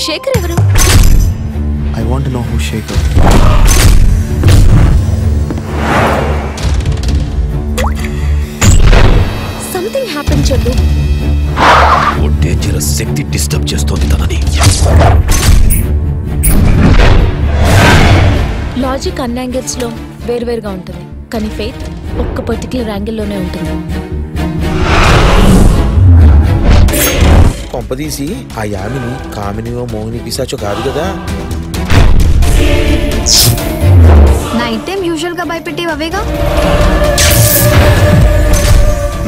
శేఖర్ ఎవరు? I want to know who Shekhar. Something happened, Chaddu. Oh dangerous Shakti disturb చేస్తోంది తనని. Logic అన్ని angles లో వేరువేరుగా ఉంటుంది, కానీ ఫెయిత్ ఒక్క పర్టికులర్ యాంగిల్లోనే ఉంటుంది. కొంపదీసి ఆ యామిని కామినియో మోహిని పిశాచో కాదు కదా? నైట్ టైం యూజువల్ గా భయపెట్టేవి అవేగా.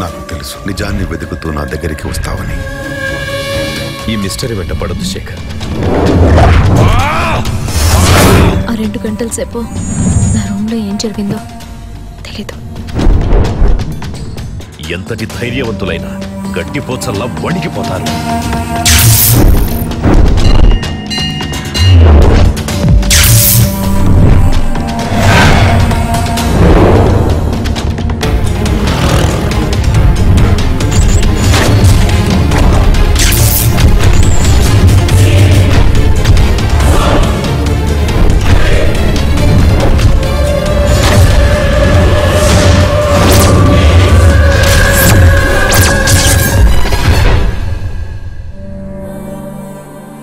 నాకు తెలుసు నిజాన్ని వెతుకుతూ నా దగ్గరికి వస్తావని. ఈ మిస్టరీ వెంట పడద్దు శేఖర్. ఆ 2 గంటల సేపు నా రూమ్ లో ఏం జరిగిందో తెలీదు. ఎంతటి ధైర్యవంతులైనా గట్టిపోచల్లా వణికిపోతారు.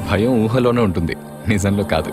భయం ఊహలోనే ఉంటుంది, నిజంలో కాదు.